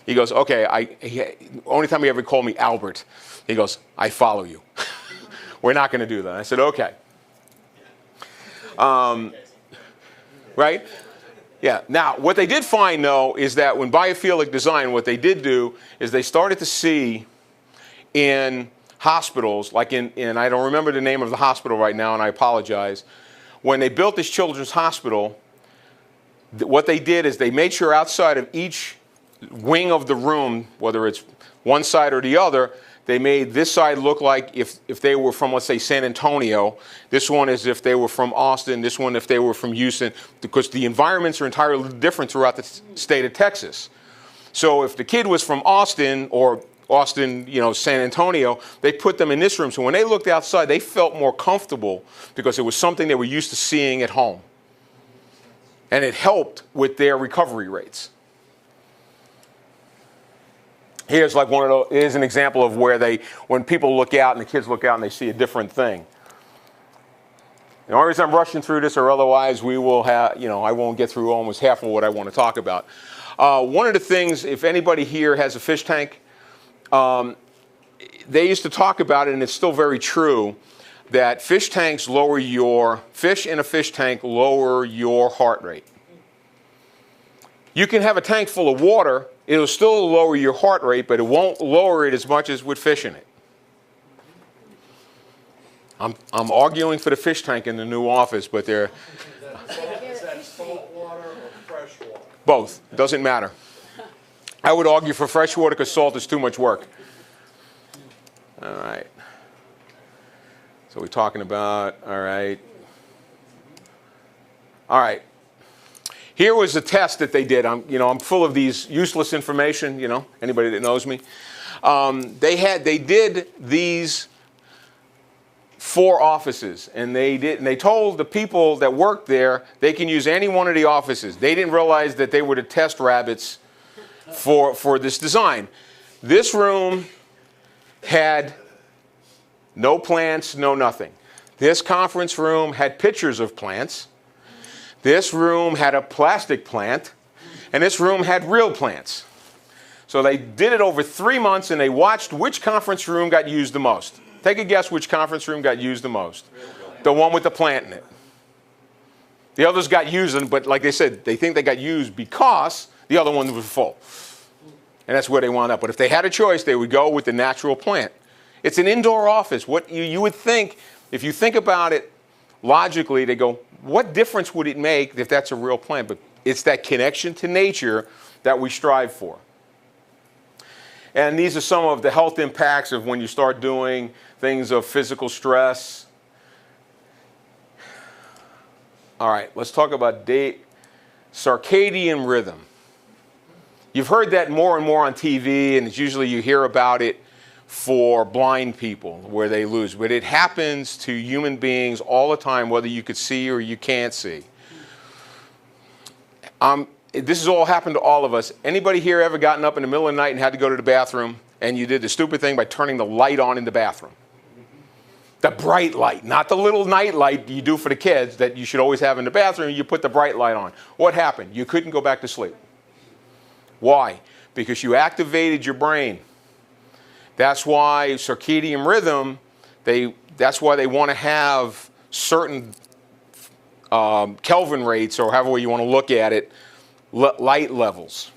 He goes, okay, only time he ever called me Albert. He goes, I follow you. We're not going to do that. I said, okay. Right? Yeah. Now, what they did find, though, is that when biophilic design, what they did do is they started to see in hospitals, like in I don't remember the name of the hospital right now, and I apologize. When they built this children's hospital, what they did is they made sure outside of each wing of the room, whether it's one side or the other, they made this side look like if they were from, let's say, San Antonio. This one is if they were from Austin. This one if they were from Houston, because the environments are entirely different throughout the state of Texas. So if the kid was from Austin or Austin, you know, San Antonio, they put them in this room. So when they looked outside, they felt more comfortable because it was something they were used to seeing at home. And it helped with their recovery rates. Here's like one of those, here's an example of where when people look out and the kids look out and they see a different thing. The only reason I'm rushing through this, or otherwise we will have, you know, I won't get through almost half of what I want to talk about. One of the things, if anybody here has a fish tank, they used to talk about it, and it's still very true, that fish in a fish tank lower your heart rate. You can have a tank full of water, it'll still lower your heart rate, but it won't lower it as much as with fish in it. I'm arguing for the fish tank in the new office, but they're... Is that salt water or fresh water? Both. Doesn't matter. I would argue for fresh water because salt is too much work. All right. So we're talking about, all right. All right. Here was a test that they did. I'm full of these useless information, anybody that knows me. They did these 4 offices, and they told the people that worked there they can use any one of the offices. They didn't realize that they were the test rabbits for this design. This room had no plants, no nothing. This conference room had pictures of plants. This room had a plastic plant, and this room had real plants. So they did it over 3 months, and they watched which conference room got used the most. Take a guess which conference room got used the most. The one with the plant in it. The others got used, but like they said, they think they got used because the other one was full. And that's where they wound up. But if they had a choice, they would go with the natural plant. It's an indoor office. What you would think, if you think about it logically, they go, what difference would it make if that's a real plant? But it's that connection to nature that we strive for. And these are some of the health impacts of when you start doing things of physical stress. All right, let's talk about circadian rhythm. You've heard that more and more on TV, and it's usually you hear about it for blind people where they lose. But it happens to human beings all the time, whether you could see or you can't see. This has all happened to all of us. Anybody here ever gotten up in the middle of the night and had to go to the bathroom, and you did the stupid thing by turning the light on in the bathroom? The bright light, not the little night light you do for the kids that you should always have in the bathroom. You put the bright light on. What happened? You couldn't go back to sleep. Why? Because you activated your brain. That's why circadian rhythm, that's why they want to have certain Kelvin rates, or however you want to look at it, light levels,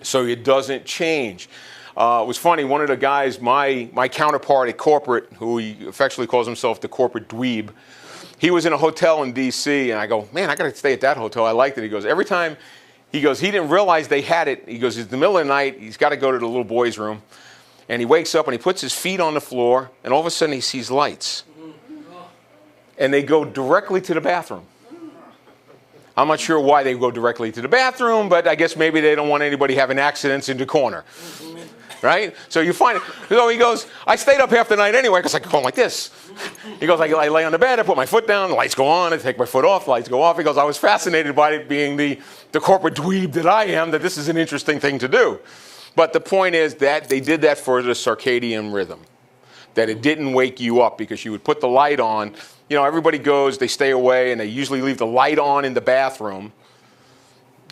so it doesn't change. It was funny, one of the guys, my counterpart at corporate, who he affectionately calls himself the corporate dweeb, he was in a hotel in D.C., and I go, man, I got to stay at that hotel. I liked it. He goes, every time, he goes, he didn't realize they had it. He goes, it's the middle of the night. He's got to go to the little boy's room. And he wakes up and he puts his feet on the floor, and all of a sudden he sees lights. And they go directly to the bathroom. I'm not sure why they go directly to the bathroom, but I guess maybe they don't want anybody having accidents in the corner. Right? So you find it. So he goes, I stayed up half the night anyway because I could go like this. He goes, I lay on the bed, I put my foot down, the lights go on, I take my foot off, the lights go off. He goes, I was fascinated by it being the corporate dweeb that I am, that this is an interesting thing to do. But the point is that they did that for the circadian rhythm, that it didn't wake you up because you would put the light on. You know, everybody goes, they stay away, and they usually leave the light on in the bathroom,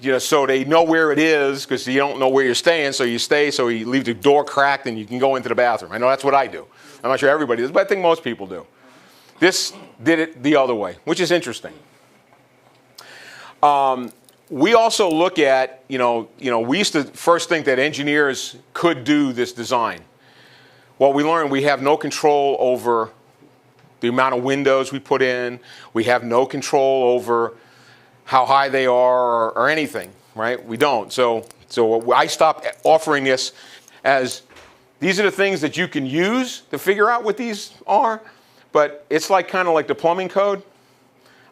you know, so they know where it is because you don't know where you're staying, so you stay, so you leave the door cracked and you can go into the bathroom. I know that's what I do. I'm not sure everybody does, but I think most people do. This did it the other way, which is interesting. We also look at, we used to first think that engineers could do this design. Well, we learned we have no control over the amount of windows we put in. We have no control over how high they are or anything, right? We don't. So I stopped offering this as these are the things that you can use to figure out what these are, but it's like kind of like the plumbing code.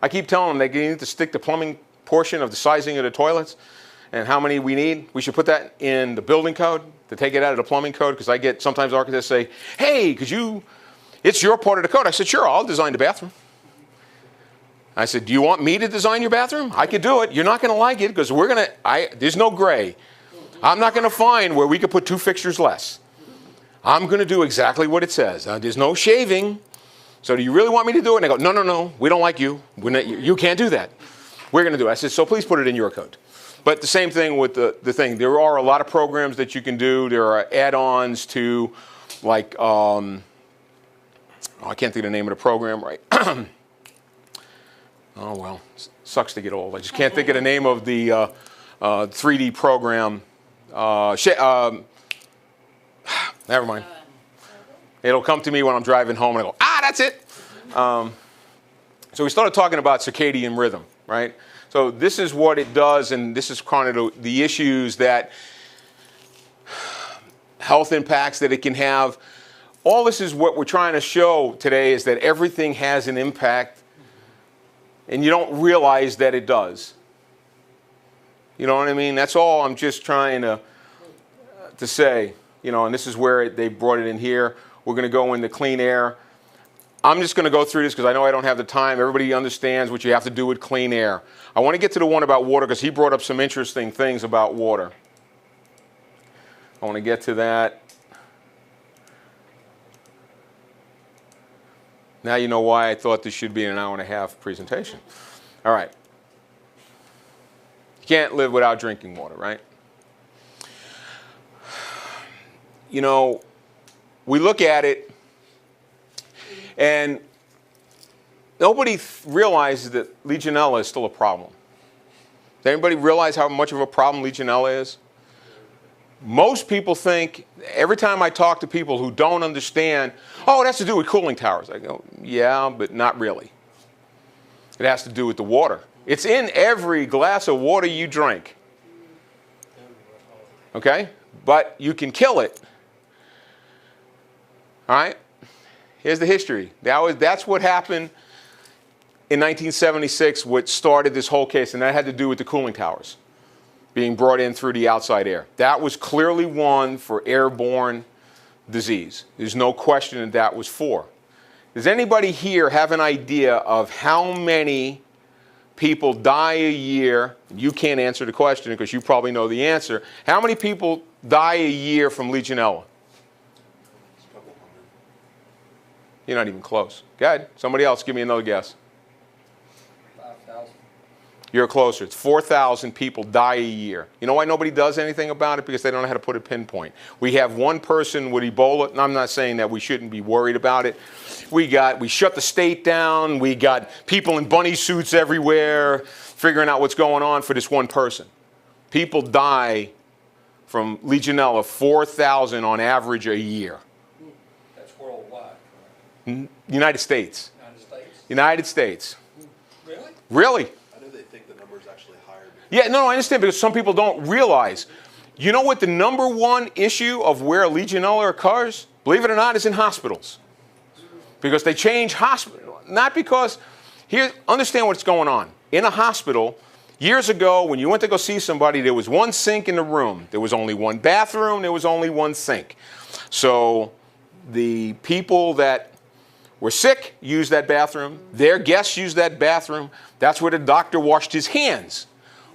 I keep telling them they need to stick the plumbing portion of the sizing of the toilets and how many we need. We should put that in the building code to take it out of the plumbing code, because I get sometimes architects say, hey, it's your part of the code. I said, sure, I'll design the bathroom. I said, do you want me to design your bathroom? I could do it. You're not going to like it because there's no gray. I'm not going to find where we could put 2 fixtures less. I'm going to do exactly what it says. There's no shaving. So do you really want me to do it? And I go, no, we don't like you. You can't do that. We're going to do it. I said, so please put it in your code. But the same thing with the thing. There are a lot of programs that you can do. There are add-ons to, like, I can't think of the name of the program, right? Oh, well, sucks to get old. I just can't think of the name of the 3D program. Never mind. It'll come to me when I'm driving home, and I go, that's it. So we started talking about circadian rhythm, right? So this is what it does, and this is kind of the issues that health impacts that it can have. All this is what we're trying to show today, is that everything has an impact, and you don't realize that it does. You know what I mean? That's all I'm just trying to say. And this is where they brought it in here. We're going to go into clean air. I'm just going to go through this because I know I don't have the time. Everybody understands what you have to do with clean air. I want to get to the one about water because he brought up some interesting things about water. I want to get to that. Now you know why I thought this should be an 1.5 hour presentation. All right. You can't live without drinking water, right? We look at it, And nobody realizes that Legionella is still a problem. Does anybody realize how much of a problem Legionella is? Most people think, every time I talk to people who don't understand, oh, it has to do with cooling towers. I go, yeah, but not really. It has to do with the water. It's in every glass of water you drink. Okay? But you can kill it. All right? Here's the history. That's what happened in 1976, what started this whole case, and that had to do with the cooling towers being brought in through the outside air. That was clearly one for airborne disease. There's no question that that was for. Does anybody here have an idea of how many people die a year? You can't answer the question because you probably know the answer. How many people die a year from Legionella? You're not even close. Go ahead. Somebody else, give me another guess. 5,000. You're closer. It's 4,000 people die a year. You know why nobody does anything about it? Because they don't know how to put a pinpoint. We have one person with Ebola, and I'm not saying that we shouldn't be worried about it. We shut the state down. We got people in bunny suits everywhere figuring out what's going on for this one person. People die from Legionella, 4,000 on average a year. That's worldwide, correct? United States. United States? United States. Really? Really? I know they think the number's actually higher. Yeah, no, I understand, because some people don't realize. You know what the number one issue of where Legionella occurs, believe it or not, is in hospitals. Because they change hospital. Not because, understand what's going on. In a hospital, years ago, when you went to go see somebody, there was one sink in the room. There was only one bathroom. There was only one sink. So the people that were sick used that bathroom. Their guests used that bathroom. That's where the doctor washed his hands.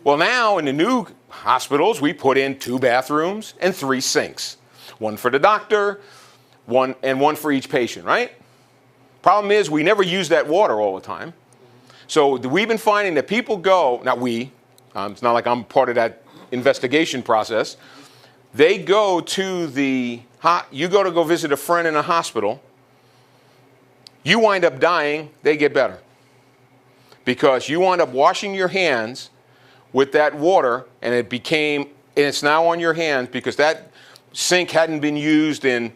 Well, now in the new hospitals, we put in 2 bathrooms and 3 sinks. One for the doctor, one for each patient, right? Problem is, we never use that water all the time. So we've been finding that people go, not we, it's not like I'm part of that investigation process. They go to you go to go visit a friend in a hospital. You wind up dying, they get better. Because you wind up washing your hands with that water, and it's now on your hands because that sink hadn't been used in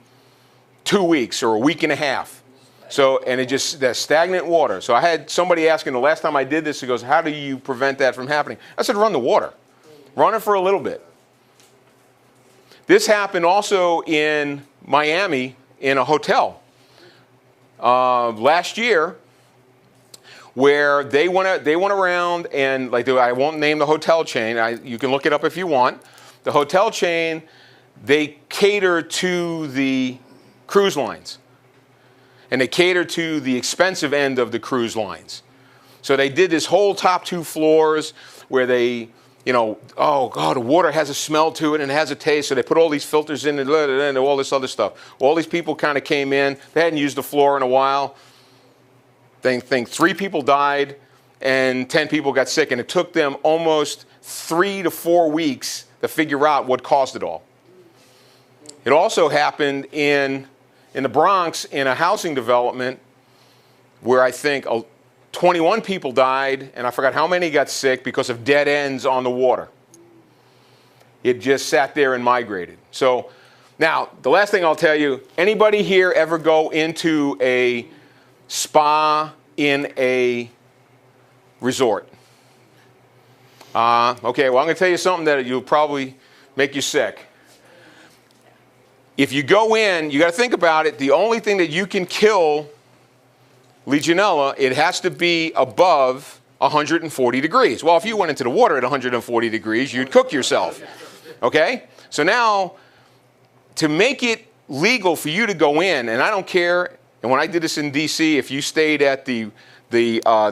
2 weeks or a week and a half. So, and that's stagnant water. So I had somebody asking the last time I did this, he goes, how do you prevent that from happening? I said, run the water. Run it for a little bit. This happened also in Miami in a hotel last year, where they went around and, like, I won't name the hotel chain. You can look it up if you want. The hotel chain, they cater to the cruise lines. And they cater to the expensive end of the cruise lines. So they did this whole top 2 floors where they, oh God, the water has a smell to it and it has a taste. So they put all these filters in and all this other stuff. All these people kind of came in. They hadn't used the floor in a while. They think 3 people died and 10 people got sick. And it took them almost 3 to 4 weeks to figure out what caused it all. It also happened in the Bronx in a housing development where I think 21 people died, and I forgot how many got sick because of dead ends on the water. It just sat there and migrated. So now, the last thing I'll tell you, anybody here ever go into a spa in a resort? Okay, well, I'm going to tell you something that will probably make you sick. If you go in, you got to think about it. The only thing that you can kill Legionella, it has to be above 140 degrees. Well, if you went into the water at 140 degrees, you'd cook yourself. Okay? So now, to make it legal for you to go in, and I don't care, and when I did this in D.C., if you stayed at the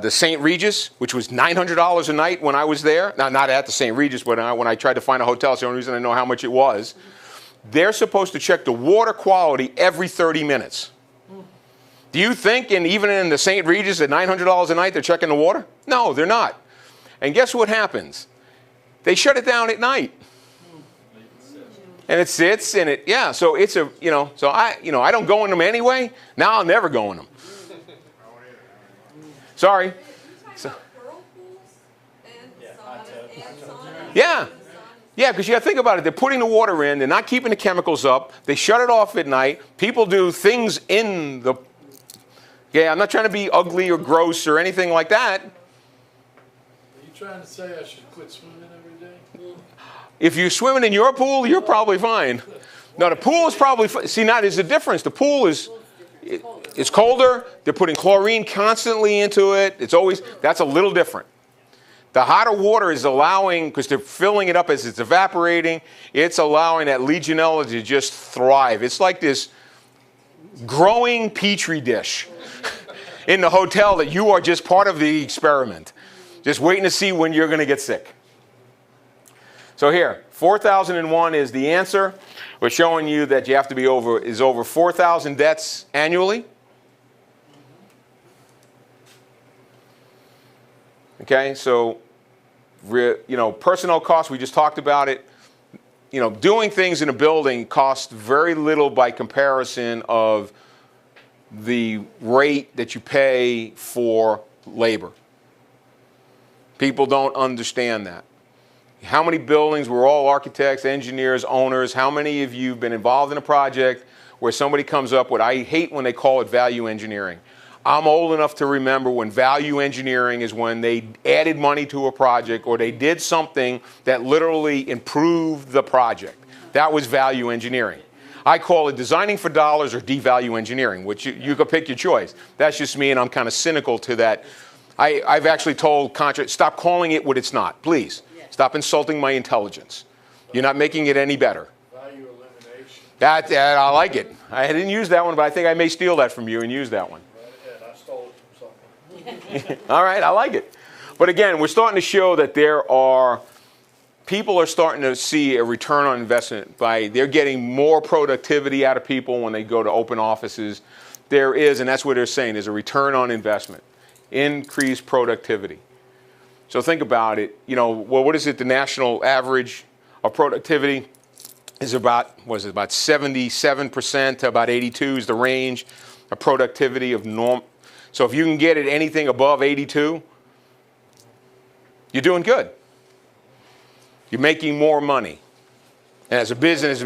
St. Regis, which was $900 a night when I was there, now not at the St. Regis, but when I tried to find a hotel, it's the only reason I know how much it was. They're supposed to check the water quality every 30 minutes. Do you think, even in the St. Regis at $900 a night, they're checking the water? No, they're not. And guess what happens? They shut it down at night. And it sits, and so it's so I don't go in them anyway. Now I'll never go in them. Sorry. Are you talking about whirlpools and saunas? Yeah. Yeah, because you got to think about it. They're putting the water in. They're not keeping the chemicals up. They shut it off at night. People do things in the... Yeah, I'm not trying to be ugly or gross or anything like that. Are you trying to say I should quit swimming every day? If you're swimming in your pool, you're probably fine. No, the pool is probably... See, now there's a difference. The pool is... It's colder. They're putting chlorine constantly into it. It's always... That's a little different. The hotter water is allowing, because they're filling it up as it's evaporating, it's allowing that Legionella to just thrive. It's like this growing petri dish in the hotel that you are just part of the experiment, just waiting to see when you're going to get sick. So here, 4,001 is the answer. We're showing you that you have to be over 4,000 deaths annually. Okay, so, personnel costs, we just talked about it. Doing things in a building costs very little by comparison of the rate that you pay for labor. People don't understand that. How many buildings, we're all architects, engineers, owners, how many of you have been involved in a project where somebody comes up with, I hate when they call it value engineering. I'm old enough to remember when value engineering is when they added money to a project or they did something that literally improved the project. That was value engineering. I call it designing for dollars or devalue engineering, which you could pick your choice. That's just me, and I'm kind of cynical to that. I've actually told contractors, stop calling it what it's not, please. Stop insulting my intelligence. You're not making it any better. Value elimination. That I like it. I didn't use that one, but I think I may steal that from you and use that one. And I stole it from someone. All right, I like it. But again, we're starting to show that people are starting to see a return on investment they're getting more productivity out of people when they go to open offices. There is, and that's what they're saying, there's a return on investment, increased productivity. So think about it, what is it, the national average of productivity is about 77% to about 82 is the range of productivity of norm. So if you can get it anything above 82, you're doing good. You're making more money. And as a business,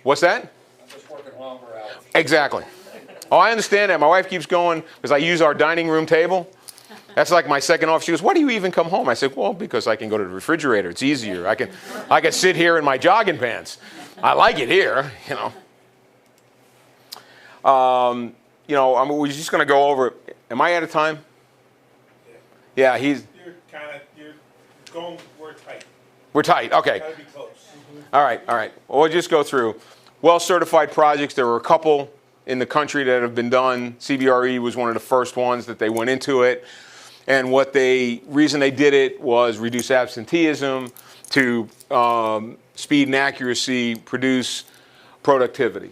what's that? Just working longer hours. Exactly. Oh, I understand that. My wife keeps going because I use our dining room table. That's like my second office. She goes, why do you even come home? I said, well, because I can go to the refrigerator. It's easier. I can sit here in my jogging pants. I like it here, we're just going to go over. Am I out of time? Yeah, You're going, we're tight. Okay. gotta be close. All right. Well, we'll just go through. Well-certified projects. There were a couple in the country that have been done. CBRE was one of the first ones that they went into it. And reason they did it was reduce absenteeism, to speed and accuracy, produce productivity.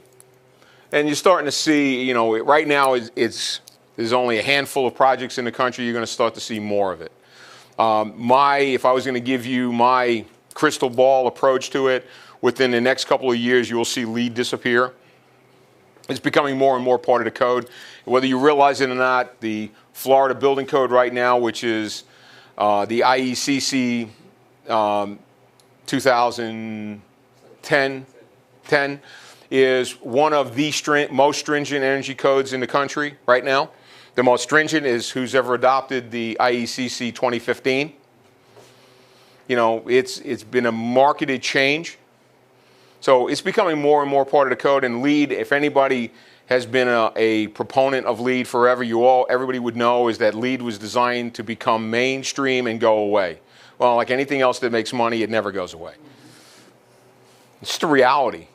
And you're starting to see, right now there's only a handful of projects in the country. You're going to start to see more of it. If I was going to give you my crystal ball approach to it, within the next couple of years, you will see LEED disappear. It's becoming more and more part of the code. Whether you realize it or not, the Florida Building Code right now, which is the IECC 2010, is one of the most stringent energy codes in the country right now. The most stringent is who's ever adopted the IECC 2015. It's been a marketed change. So it's becoming more and more part of the code. And LEED, if anybody has been a proponent of LEED forever, everybody would know is that LEED was designed to become mainstream and go away. Well, like anything else that makes money, it never goes away. It's just a reality,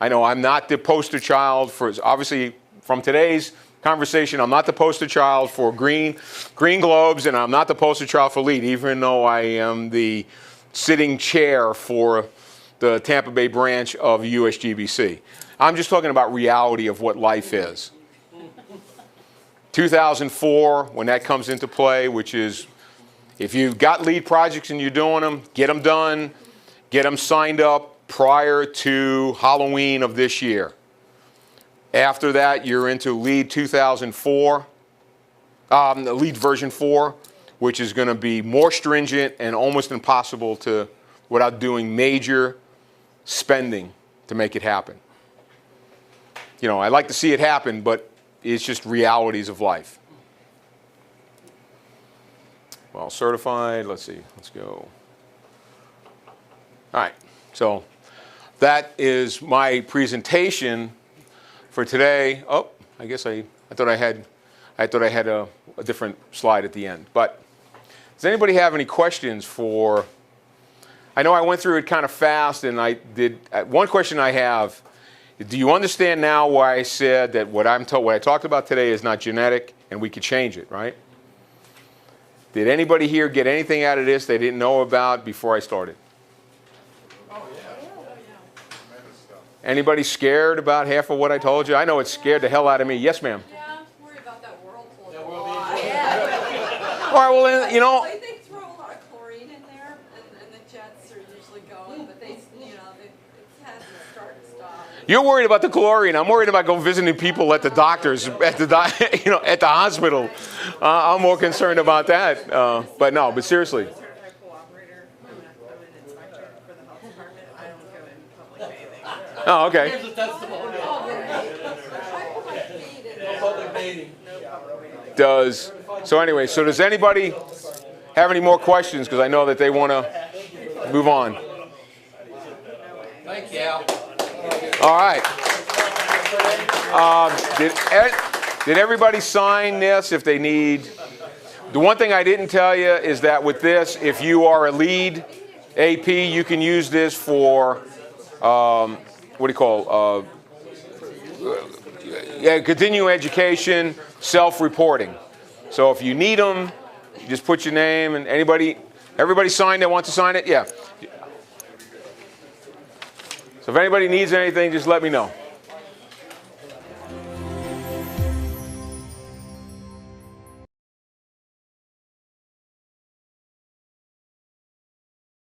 I know I'm not the poster child for, obviously from today's conversation, I'm not the poster child for green globes, and I'm not the poster child for LEED, even though I am the sitting chair for the Tampa Bay branch of USGBC. I'm just talking about reality of what life is. 2004, when that comes into play, which is if you've got LEED projects and you're doing them, get them done, get them signed up prior to Halloween of this year. After that, you're into LEED 2004. The LEED version 4, which is going to be more stringent and almost impossible to, without doing major spending to make it happen. You know, I like to see it happen, but it's just realities of life. Well, certified, let's see, let's go. All right, so that is my presentation for today. Oh, I guess I thought I had a different slide at the end. But does anybody have any questions for? I know I went through it kind of fast, and I did. One question I have: do you understand now why I said that what I talked about today is not genetic, and we could change it, right? Did anybody here get anything out of this they didn't know about before I started? Anybody scared about half of what I told you? I know it scared the hell out of me. Yes, ma'am. Yeah, I'm worried about that whirlpool. That will be All right, well, then, you know. They throw a lot of chlorine in there, and the jets are usually going, but it has to start and stop. You're worried about the chlorine. I'm worried about going visiting people at the doctors, at the hospital. I'm more concerned about that. But no, but seriously. Certified pool operator. I'm an inspector for the health department. I don't go in public bathing. Oh, okay. Here's a testimonial. I put my feet in No there. public meeting. So anyway, so does anybody have any more questions? Because I know that they want to move on. Thank you, Al. All right. Did everybody sign this if they need? The one thing I didn't tell you is that with this, if you are a lead AP, you can use this for, what do you call, continuing education, self-reporting. So if you need them, you just put your name and everybody signed that wants to sign it? Yeah. So if anybody needs anything, just let me know.